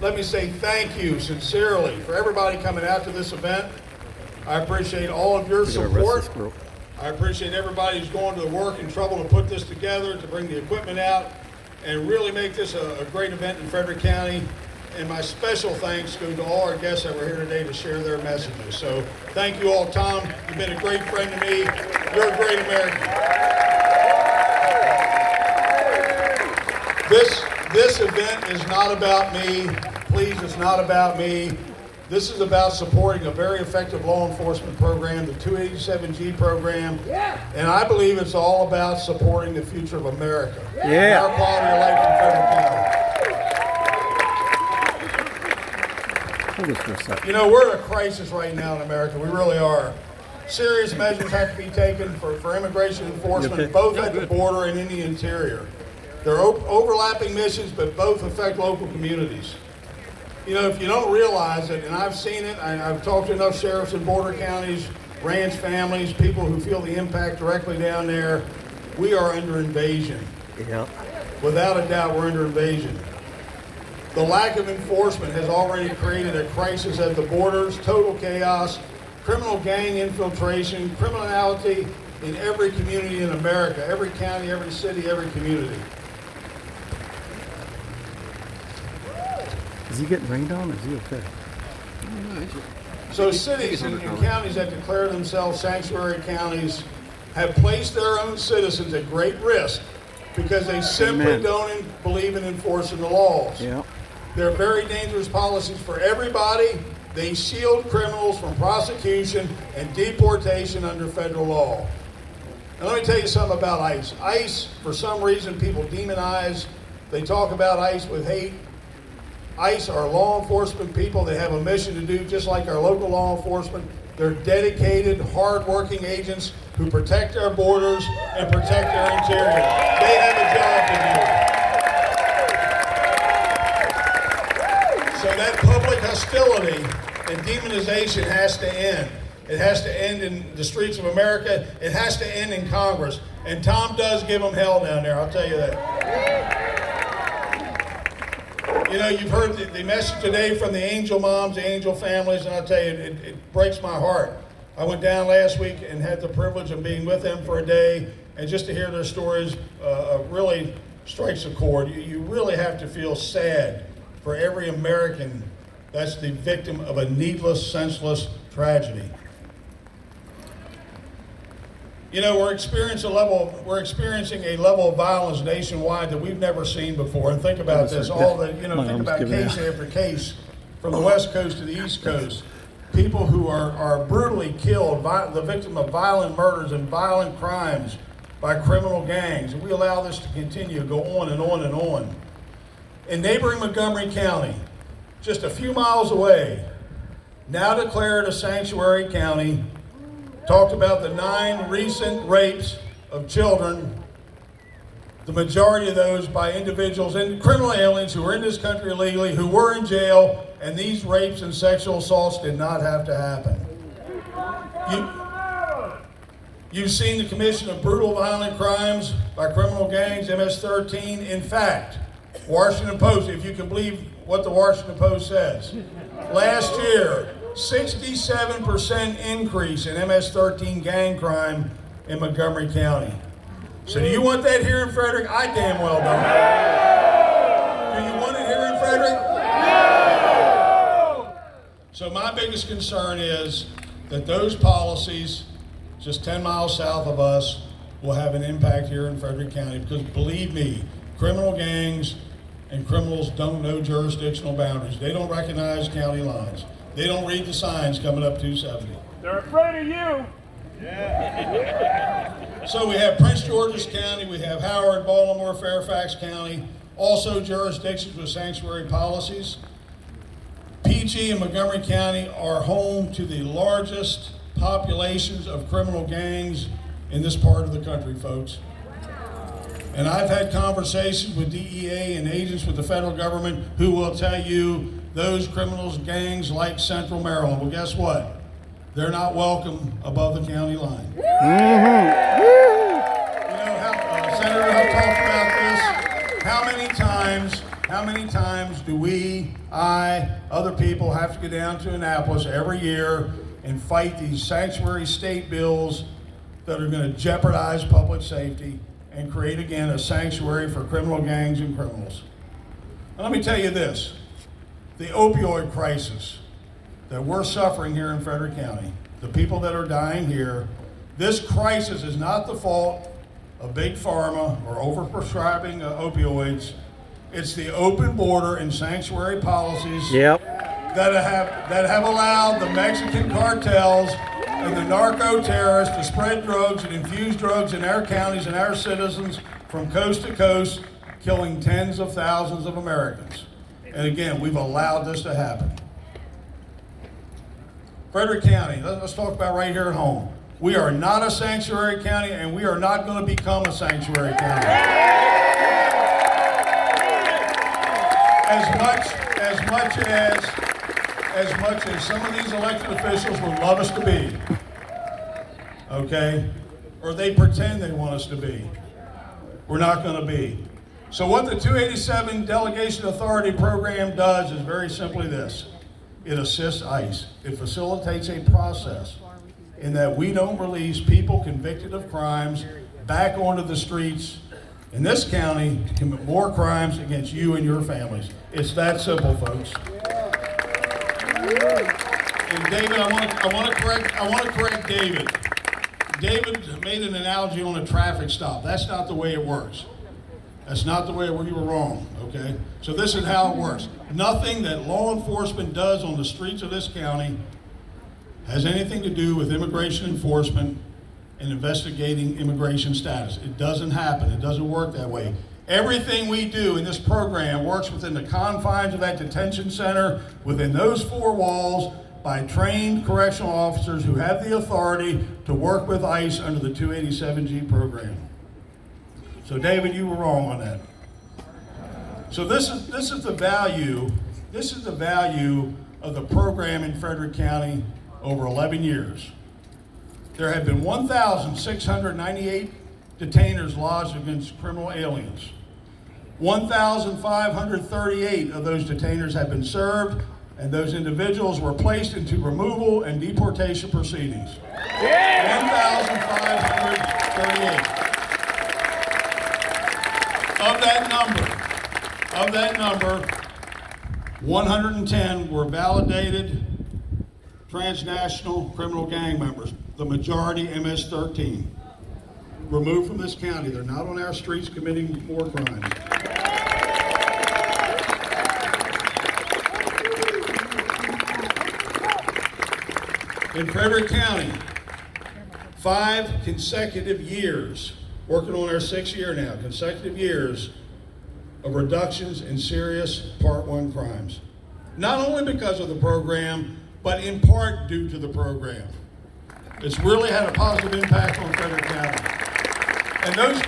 let me say thank you sincerely for everybody coming out to this event. I appreciate all of your support. I appreciate everybody who's going to the work and trouble to put this together, to bring the equipment out, and really make this a great event in Frederick County. And my special thanks go to all our guests that were here today to share their messages. So thank you all. Tom, you've been a great friend to me. You're a great American. This event is not about me. Please, it's not about me. This is about supporting a very effective law enforcement program, the 287G program. Yeah. And I believe it's all about supporting the future of America. Yeah. And our quality of life in Frederick County. You know, we're in a crisis right now in America. We really are. Serious measures have to be taken for immigration enforcement, both at the border and in the interior. They're overlapping missions, but both affect local communities. You know, if you don't realize it, and I've seen it, I've talked to enough sheriffs in border counties, ranch families, people who feel the impact directly down there, we are under invasion. Yeah. Without a doubt, we're under invasion. The lack of enforcement has already created a crisis at the borders, total chaos, criminal gang infiltration, criminality in every community in America, every county, every city, every community. Is he getting rained on, or is he okay? So cities and counties that declare themselves sanctuary counties have placed their own citizens at great risk because they simply don't believe in enforcing the laws. Yeah. They're very dangerous policies for everybody. They shield criminals from prosecution and deportation under federal law. Now let me tell you something about ICE. ICE, for some reason, people demonize. They talk about ICE with hate. ICE are law enforcement people. They have a mission to do just like our local law enforcement. They're dedicated, hard-working agents who protect our borders and protect our interior. They have a job to do. So that public hostility and demonization has to end. It has to end in the streets of America. It has to end in Congress. And Tom does give them hell down there, I'll tell you that. You know, you've heard the message today from the angel moms, the angel families, and I'll tell you, it breaks my heart. I went down last week and had the privilege of being with them for a day, and just to hear their stories really strikes a chord. You really have to feel sad for every American that's the victim of a needless, senseless tragedy. You know, we're experiencing a level of violence nationwide that we've never seen before. And think about this, think about case after case from the West Coast to the East Coast. People who are brutally killed, the victim of violent murders and violent crimes by criminal gangs. And we allow this to continue, go on and on and on. In neighboring Montgomery County, just a few miles away, now declared a sanctuary county, talked about the 9 recent rapes of children, the majority of those by individuals and criminal aliens who were in this country illegally, who were in jail, and these rapes and sexual assaults did not have to happen. You've seen the commission of brutal violent crimes by criminal gangs, MS-13. In fact, Washington Post, if you can believe what the Washington Post says, last year, 67% increase in MS-13 gang crime in Montgomery County. So do you want that here in Frederick? I damn well don't. Do you want it here in Frederick? No! So my biggest concern is that those policies, just 10 miles south of us, will have an impact here in Frederick County, because believe me, criminal gangs and criminals don't know jurisdictional boundaries. They don't recognize county lines. They don't read the signs coming up 270. They're afraid of you. Yeah. So we have Prince George's County, we have Howard, Baltimore, Fairfax County, also jurisdictions with sanctuary policies. PG and Montgomery County are home to the largest populations of criminal gangs in this part of the country, folks. And I've had conversations with DEA and agents with the federal government who will tell you those criminals, gangs like Central Maryland. Well, guess what? They're not welcome above the county line. Mm-hmm. You know, Senator Huff talked about this. How many times how many times do other people have to go down to Annapolis every year and fight these sanctuary state bills that are going to jeopardize public safety and create again a sanctuary for criminal gangs and criminals? And let me tell you this, the opioid crisis that we're suffering here in Frederick County, the people that are dying here, this crisis is not the fault of big pharma or overprescribing opioids. It's the open border and sanctuary policies that have allowed the Mexican cartels and the narco terrorists to spread drugs and infuse drugs in our counties and our citizens from coast to coast, killing tens of thousands of Americans. And again, we've allowed this to happen. Frederick County, let's talk about right here at home. We are not a sanctuary county, and we are not going to become a sanctuary county. As much as some of these elected officials would love us to be, okay, or they pretend they want us to be, we're not going to be. So what the 287 Delegation Authority Program does is very simply this. It assists ICE. It facilitates a process in that we don't release people convicted of crimes back onto the streets in this county to commit more crimes against you and your families. It's that simple, folks. And David, I want to correct David. David made an analogy on a traffic stop. That's not the way it works. That's not the way you were wrong, okay? So this is how it works. Nothing that law enforcement does on the streets of this county has anything to do with immigration enforcement and investigating immigration status. It doesn't happen. It doesn't work that way. Everything we do in this program works within the confines of that detention center, within those four walls, by trained correctional officers who have the authority to work with ICE under the 287G program. So David, you were wrong on that. So this is the value of the program in Frederick County over 11 years. There have been 1,698 detainers lodged against criminal aliens. 1,538 of those detainers have been served, and those individuals were placed into removal and deportation proceedings. 1,538. Of that number, 110 were validated transnational criminal gang members, the majority MS-13. Removed from this county. They're not on our streets committing more crimes. In Frederick County, 5 consecutive years, working on our 6th year now, consecutive years of reductions in serious Part 1 crimes. Not only because of the program, but in part due to the program. It's really had a positive impact on Frederick County. And those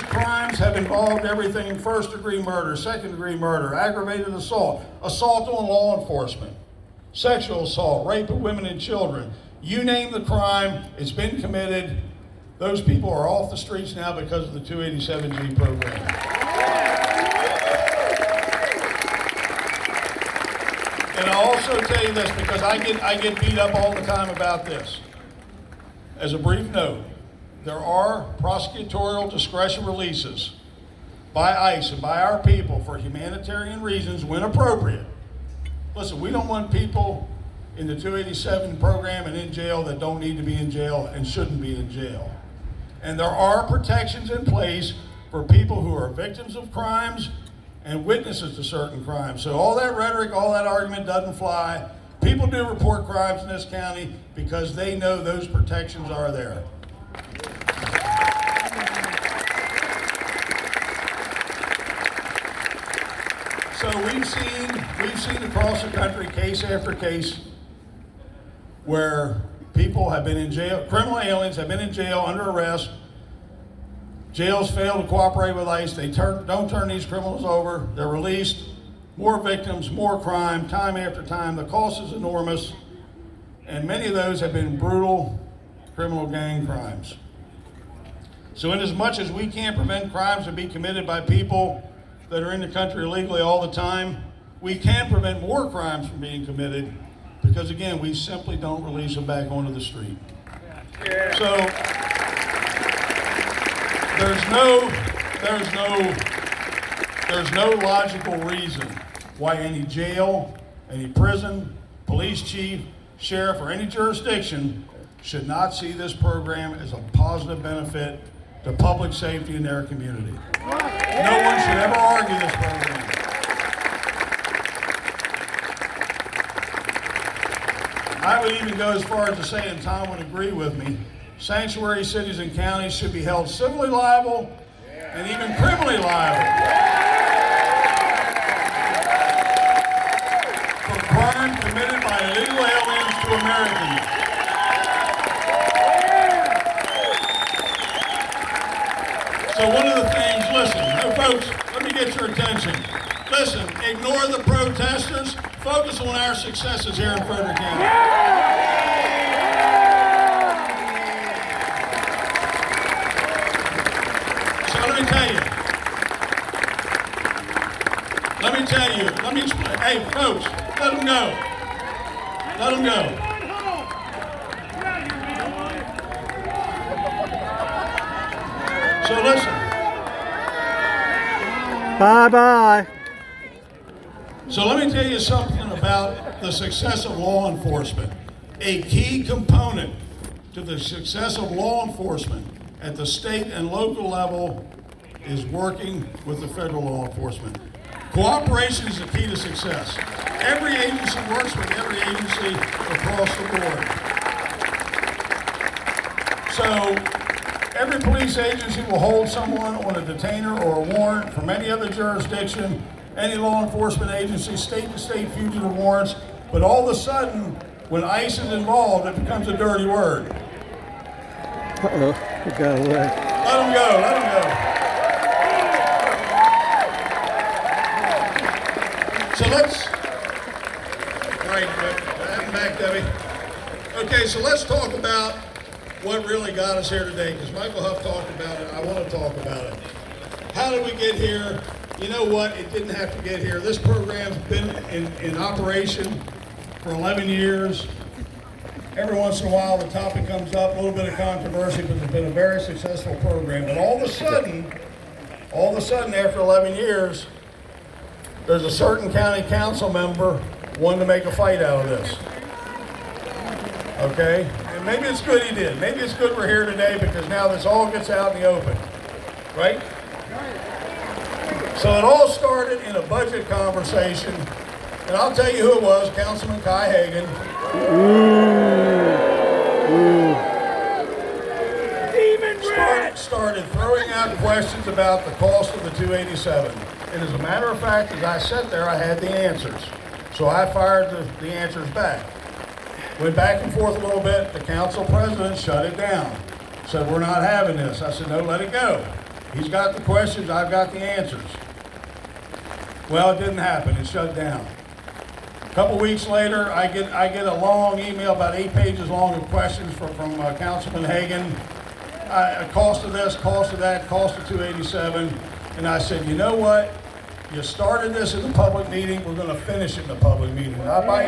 crimes have involved everything: first-degree murder, second-degree murder, aggravated assault, assault on law enforcement, sexual assault, rape of women and children. You name the crime, it's been committed. Those people are off the streets now because of the 287G program. And I'll also tell you this, because I get beat up all the time about this. As a brief note, there are prosecutorial discretion releases by ICE and by our people for humanitarian reasons when appropriate. Listen, we don't want people in the 287 program and in jail that don't need to be in jail and shouldn't be in jail. And there are protections in place for people who are victims of crimes and witnesses to certain crimes. So all that rhetoric, all that argument doesn't fly. People do report crimes in this county because they know those protections are there. So we've seen across the country case after case where people have been in jail, criminal aliens have been in jail under arrest. Jails fail to cooperate with ICE. They don't turn these criminals over. They're released. More victims, more crime, time after time. The cost is enormous. And many of those have been brutal criminal gang crimes. So in as much as we can't prevent crimes to be committed by people that are in the country illegally all the time, we can prevent more crimes from being committed because, again, we simply don't release them back onto the street. So there's no logical reason why any jail, any prison, police chief, sheriff, or any jurisdiction should not see this program as a positive benefit to public safety in their community. No one should ever argue this program. I would even go as far as to say, and Tom would agree with me, sanctuary cities and counties should be held civilly liable and even criminally liable for crime committed by illegal aliens to Americans. So one of the things, listen, no, folks, let me get your attention. Listen, ignore the protesters, focus on our successes here in Frederick County. So let me explain. Hey, folks, let them go. Let them go. So listen. Bye-bye. So let me tell you something about the success of law enforcement. A key component to the success of law enforcement at the state and local level is working with the federal law enforcement. Cooperation is the key to success. Every agency works with every agency across the board. So every police agency will hold someone on a detainer or a warrant from any other jurisdiction, any law enforcement agency, state-to-state fugitive warrants, but all of a sudden, when ICE is involved, it becomes a dirty word. Uh-oh, it got away. Let them go, let them go. So let's, all right, I'm back, Debbie. Okay, so let's talk about what really got us here today, because Michael Huff talked about it. I want to talk about it. How did we get here? You know what? It didn't have to get here. This program's been in operation for 11 years. Every once in a while, the topic comes up, a little bit of controversy, but it's been a very successful program. But all of a sudden, after 11 years, there's a certain county council member wanting to make a fight out of this. Okay? And maybe it's good he did. Maybe it's good we're here today because now this all gets out in the open. Right? So it all started in a budget conversation, and I'll tell you who it was, Councilman Kai Hagan. Started throwing out questions about the cost of the 287. And as a matter of fact, as I sat there, I had the answers. So I fired the answers back. Went back and forth a little bit. The council president shut it down. Said, we're not having this. I said, no, let it go. He's got the questions, I've got the answers. Well, it didn't happen. It shut down. A couple weeks later, I get a long email, about 8 pages long of questions from Councilman Hagan. Cost of this, cost of that, cost of 287. And I said, you know what? You started this in the public meeting. We're going to finish it in the public meeting. Not by